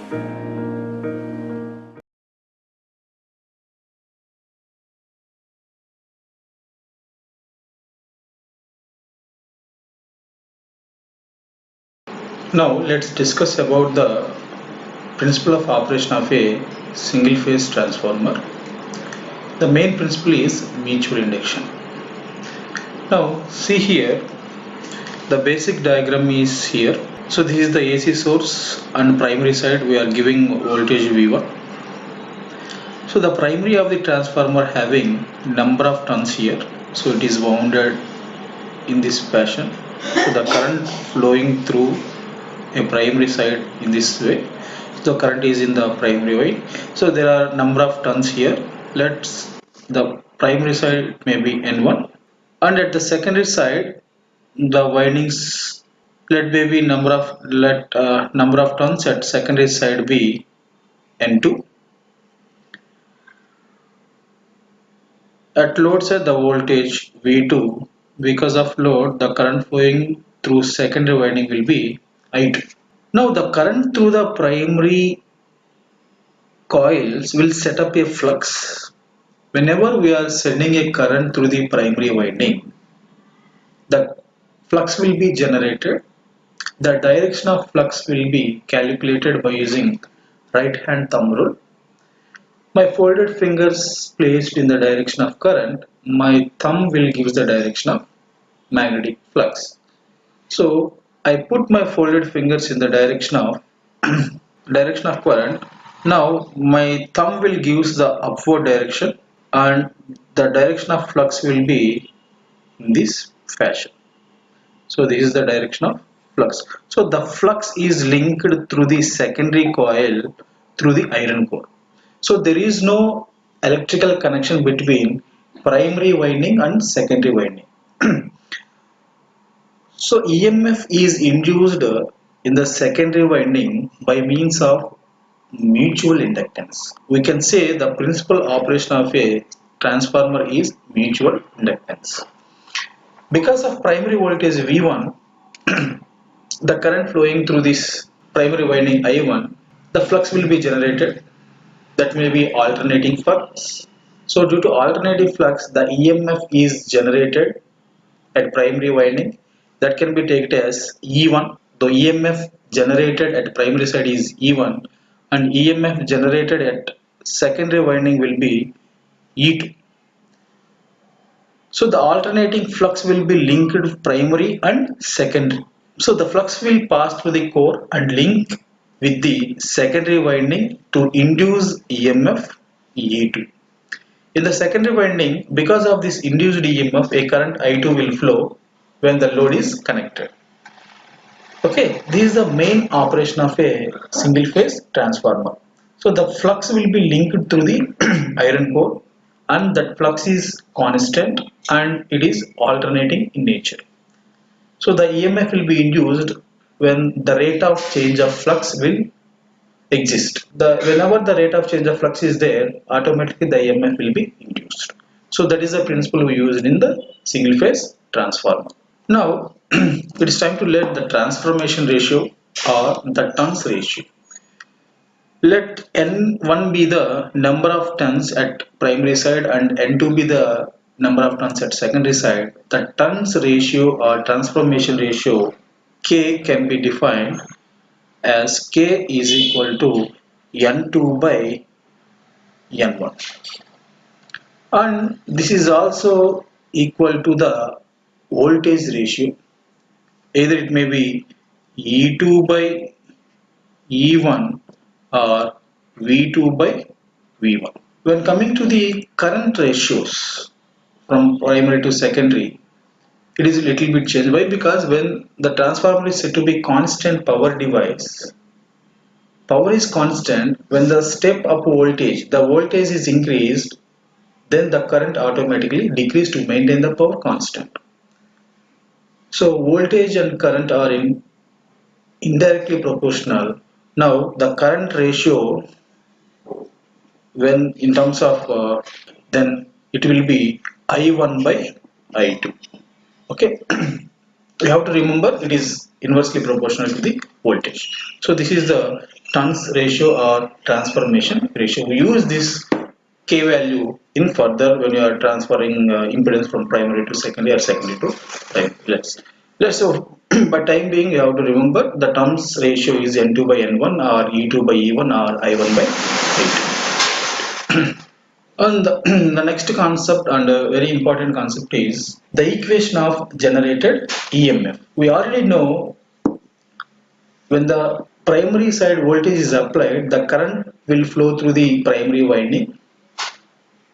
Now let's discuss about the principle of operation of a single phase transformer. The main principle is mutual induction. Now see here, the basic diagram is here. So this is the AC source, and primary side we are giving voltage V1. So the primary of the transformer having number of turns here. So it is wounded in this fashion. So the current flowing through a primary side in this way. So current is in the primary way. So there are number of turns here. Let's the primary side may be N1, and at the secondary side the windings, let number of turns at secondary side be N2. At load side the voltage V2, because of load the current flowing through secondary winding will be I2. Now the current through the primary coils will set up a flux. Whenever we are sending a current through the primary winding, the flux will be generated. The direction of flux will be calculated by using right hand thumb rule. My folded fingers placed in the direction of current, my thumb will give the direction of magnetic flux. So I put my folded fingers in the direction of direction of current. Now my thumb will give the upward direction, and the direction of flux will be in this fashion. So this is the direction of flux. So the flux is linked through the secondary coil through the iron core. So there is no electrical connection between primary winding and secondary winding. So EMF is induced in the secondary winding by means of mutual inductance. We can say the principal operation of a transformer is mutual inductance. Because of primary voltage V1, the current flowing through this primary winding I1, the flux will be generated. That may be alternating flux. So due to alternating flux, the EMF is generated at primary winding. That can be taken as E1. The EMF generated at primary side is E1, and EMF generated at secondary winding will be E2. So the alternating flux will be linked to primary and secondary. So the flux will pass through the core and link with the secondary winding to induce EMF E2. In the secondary winding, because of this induced EMF, a current I2 will flow when the load is connected. Okay, this is the main operation of a single phase transformer. So the flux will be linked through the iron core, and that flux is constant and it is alternating in nature. So the EMF will be induced when the rate of change of flux will exist. Whenever the rate of change of flux is there, automatically the EMF will be induced. So that is the principle we used in the single phase transformer. Now it is time to let the transformation ratio or the turns ratio. Let N1 be the number of turns at primary side and N2 be the number of turns at secondary side. The turns ratio or transformation ratio K can be defined as K is equal to N2 by N1, and this is also equal to the voltage ratio. Either it may be E2 by E1 or V2 by V1. When coming to the current ratios from primary to secondary, it is a little bit changed. Why? Because when the transformer is said to be constant power device, power is constant. When the step up voltage, the voltage is increased, then the current automatically decrease to maintain the power constant. So voltage and current are indirectly proportional. Now the current ratio, when in terms of then it will be I1 by I2. Okay, you have to remember it is inversely proportional to the voltage. So this is the turns ratio or transformation ratio. We use this K value in further when you are transferring impedance from primary to secondary or secondary to primary. Let's so by time being you have to remember the turns ratio is N2 by N1 or E2 by E1 or I1 by I2. And the next concept and a very important concept is the equation of generated EMF. We already know when the primary side voltage is applied, the current will flow through the primary winding.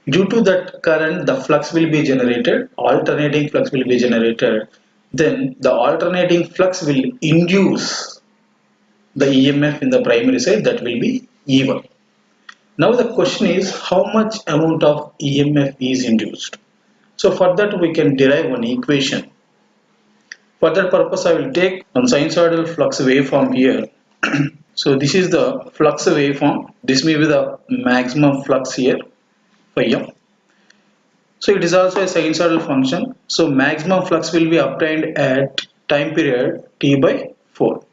Due to that current, the flux will be generated, alternating flux will be generated. Then the alternating flux will induce the EMF in the primary side, that will be E1. Now the question is how much amount of EMF is induced. So for that we can derive one equation. For that purpose I will take one sinusoidal flux waveform here. So this is the flux waveform. This may be the maximum flux here for M. So it is also a sinusoidal function. So maximum flux will be obtained at time period T by 4.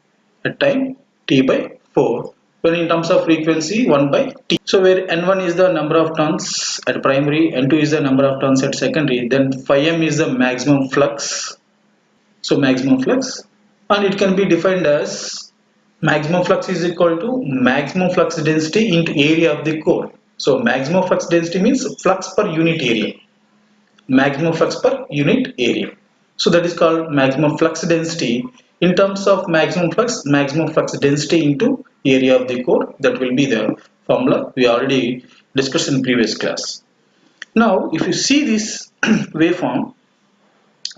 At time T by 4. When in terms of frequency 1 by T. So where N1 is the number of turns at primary, N2 is the number of turns at secondary, then phi m is the maximum flux. So maximum flux, and it can be defined as maximum flux is equal to maximum flux density into area of the core. So maximum flux density means flux per unit area. Maximum flux per unit area. So that is called maximum flux density. In terms of maximum flux density into area of the core, that will be the formula we already discussed in previous class. Now if you see this waveform,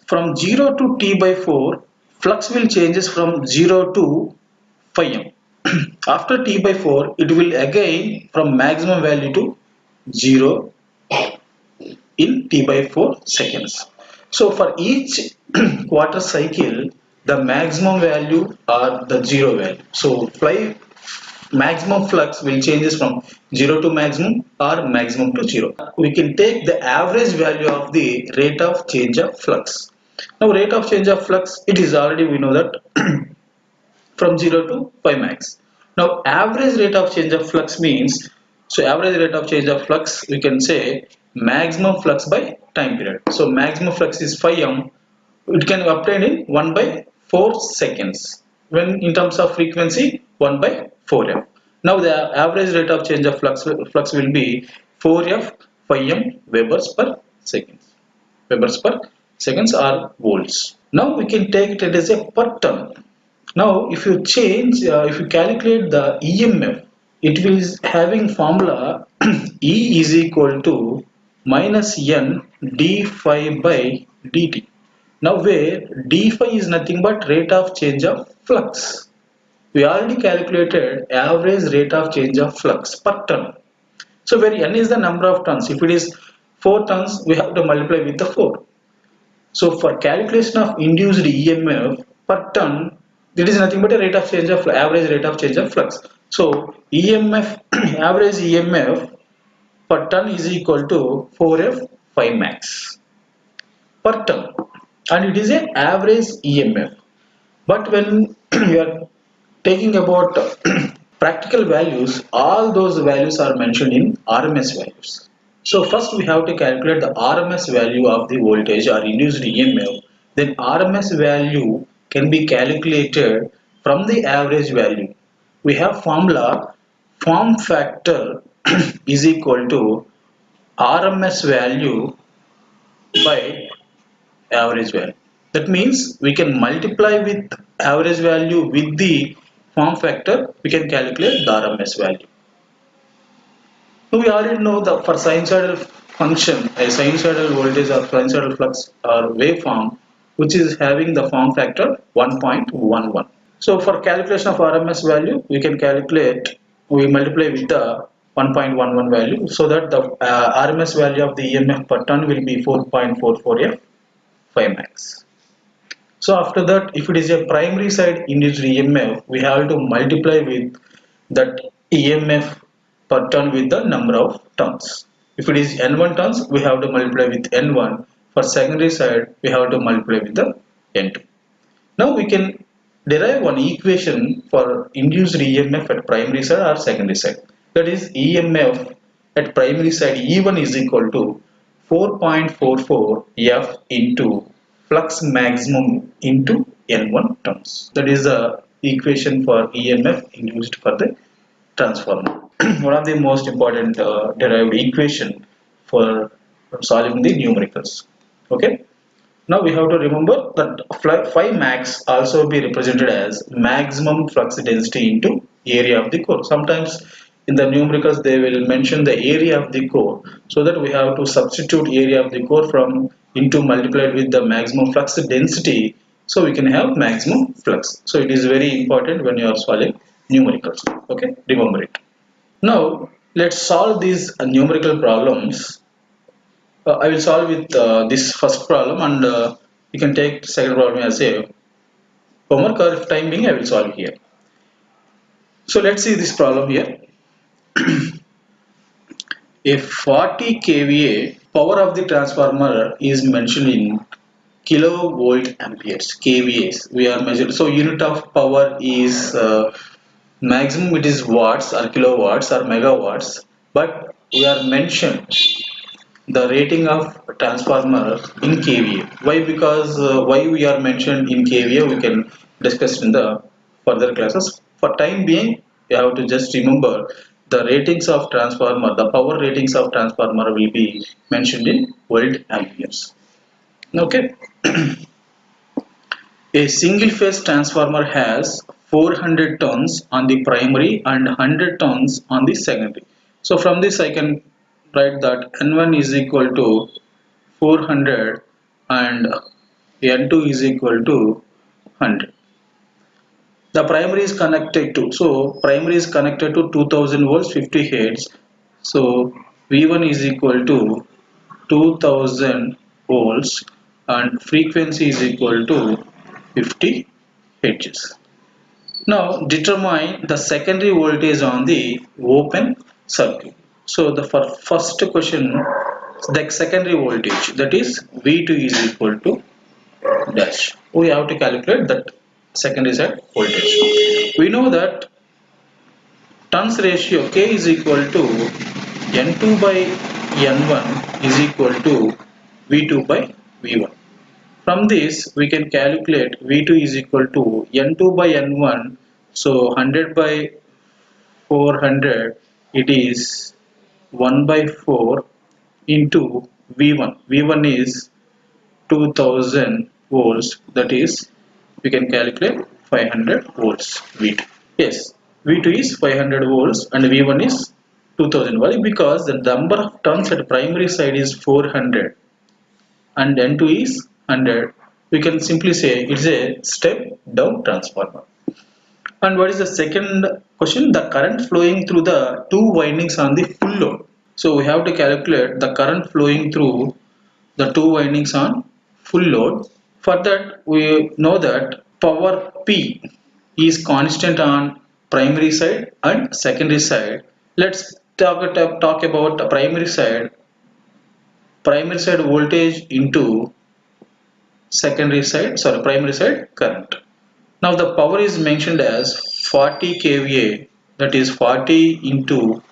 from 0 to T by 4, flux will changes from 0 to phi m. After T by 4, it will again from maximum value to 0 in T by 4 seconds. So for each quarter cycle, the maximum value or the 0 value. So maximum flux will changes from 0 to maximum or maximum to 0. We can take the average value of the rate of change of flux. Now rate of change of flux, it is already we know that from 0 to pi max. Now average rate of change of flux means, so average rate of change of flux we can say maximum flux by time period. So maximum flux is phi m, it can be obtained in 1 by 4 seconds. When in terms of frequency 1 by 4f. Now the average rate of change of flux will be 4f phi m Webers per seconds. Webers per seconds or volts. Now we can take it as a per turn. Now if you change, if you calculate the EMF, it will having formula E is equal to minus N d phi by dt. Now where d phi is nothing but rate of change of flux. We already calculated average rate of change of flux per turn. So where N is the number of turns. If it is 4 turns, we have to multiply with the 4. So for calculation of induced EMF per turn, it is nothing but a rate of change of average rate of change of flux. So EMF average EMF per turn is equal to 4f phi max per turn, and it is an average EMF. But when we are taking about practical values, all those values are mentioned in RMS values. So first we have to calculate the RMS value of the voltage or induced EMF. Then RMS value can be calculated from the average value. We have formula form factor is equal to RMS value by average value. That means we can multiply with average value with the form factor, we can calculate the RMS value. So we already know that for sinusoidal function, a sinusoidal voltage or sinusoidal flux or waveform which is having the form factor 1.11. So for calculation of RMS value, we can calculate, we multiply with the 1.11 value, so that the RMS value of the EMF per turn will be 4.44 f phi max. So after that, if it is a primary side induced EMF, we have to multiply with that EMF per turn with the number of turns. If it is N1 turns, we have to multiply with N1. For secondary side, we have to multiply with the N2. Now we can derive one equation for induced EMF at primary side or secondary side. That is EMF at primary side E1 is equal to 4.44 F into flux maximum into N1 terms. That is the equation for EMF induced for the transformer. One of the most important derived equation for solving the numericals. Okay. Now we have to remember that phi max also be represented as maximum flux density into area of the core. Sometimes in the numericals they will mention the area of the core, so that we have to substitute area of the core from into multiplied with the maximum flux density, so we can have maximum flux. So it is very important when you are solving numericals. Okay, remember it. Now let's solve these numerical problems. I will solve with this first problem, and you can take second problem as a homework, or if time being I will solve here. So let's see this problem here. A 40 kVA power of the transformer is mentioned in kilovolt amperes, kVAs we are measured. So unit of power is maximum it is watts or kilowatts or megawatts, but we are mentioned the rating of transformer in kVA. Why? Because why we are mentioned in kVA we can discuss in the further classes. For time being, you have to just remember the ratings of transformer, the power ratings of transformer will be mentioned in volt amperes. Okay. A single phase transformer has 400 turns on the primary and 100 turns on the secondary. So from this I can write that N1 is equal to 400 and N2 is equal to 100. The primary is connected to, so primary is connected to 2000 volts 50 hertz. So V1 is equal to 2000 volts and frequency is equal to 50 hertz. Now determine the secondary voltage on the open circuit. So the first question, the secondary voltage, that is V2 is equal to dash. We have to calculate that secondary side voltage. We know that turns ratio K is equal to N2 by N1 is equal to V2 by V1. From this we can calculate V2 is equal to N2 by N1. So 100 by 400, it is 1 by 4 into V1. V1 is 2000 volts, that is we can calculate 500 volts V2. Yes, V2 is 500 volts and V1 is 2000. Why? Because the number of turns at primary side is 400 and N2 is 100. We can simply say it's a step down transformer. And what is the second question? The current flowing through the two windings on the full load. So we have to calculate the current flowing through the two windings on full load. For that we know that power P is constant on primary side and secondary side. Let's talk about the primary side. Primary side voltage into primary side current. Now the power is mentioned as 40 kVA, that is 40 into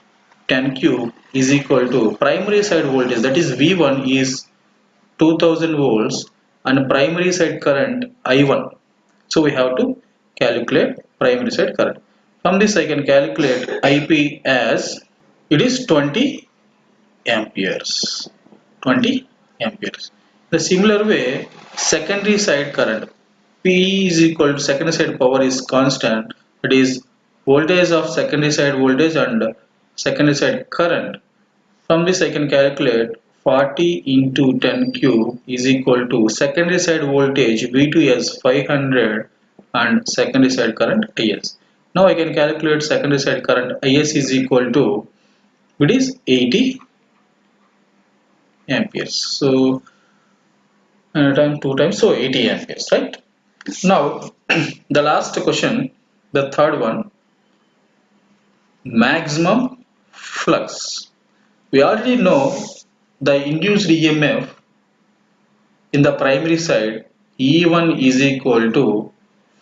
10 cube is equal to primary side voltage, that is V1 is 2000 volts and primary side current I1. So we have to calculate primary side current. From this I can calculate IP as it is 20 amperes. 20 amperes. The similar way, secondary side current P is equal to secondary side power is constant. It is voltage of secondary side voltage and secondary side current. From this I can calculate 40 into 10 cube is equal to secondary side voltage V2 as 500 and secondary side current IS. Now I can calculate secondary side current IS is equal to, it is 80 amperes. So time 2 times, so 80 amperes, right? Now the last question, the third one, maximum flux. We already know the induced EMF in the primary side E1 is equal to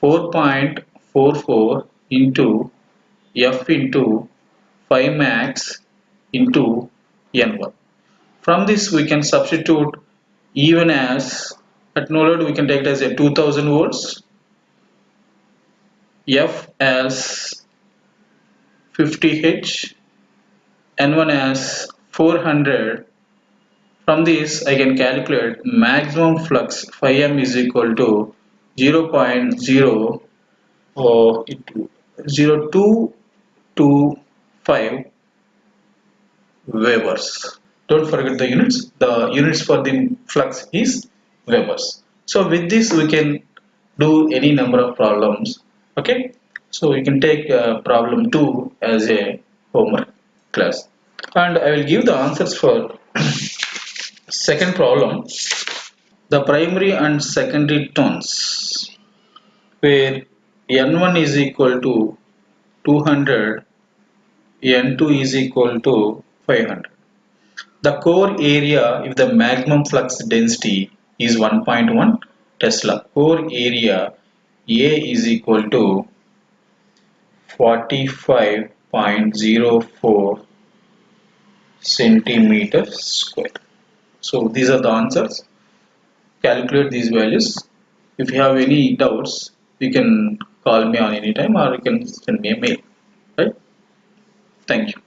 4.44 into F into 5 max into N1. From this we can substitute even as at no load we can take it as a 2000 volts, F as 50H, N1 as 400. From this I can calculate maximum flux phi m is equal to 0.0 0225 Webers. Don't forget the units. The units for the flux is Webers. So with this we can do any number of problems. Okay. So you can take problem 2 as a homework class. And I will give the answers for second problem. The primary and secondary tones where N1 is equal to 200, N2 is equal to 500. The core area if the maximum flux density is 1.1 Tesla. Core area A is equal to 45.04 centimeters square. So these are the answers. Calculate these values. If you have any doubts, you can call me on any time or you can send me a mail. Right? Thank you.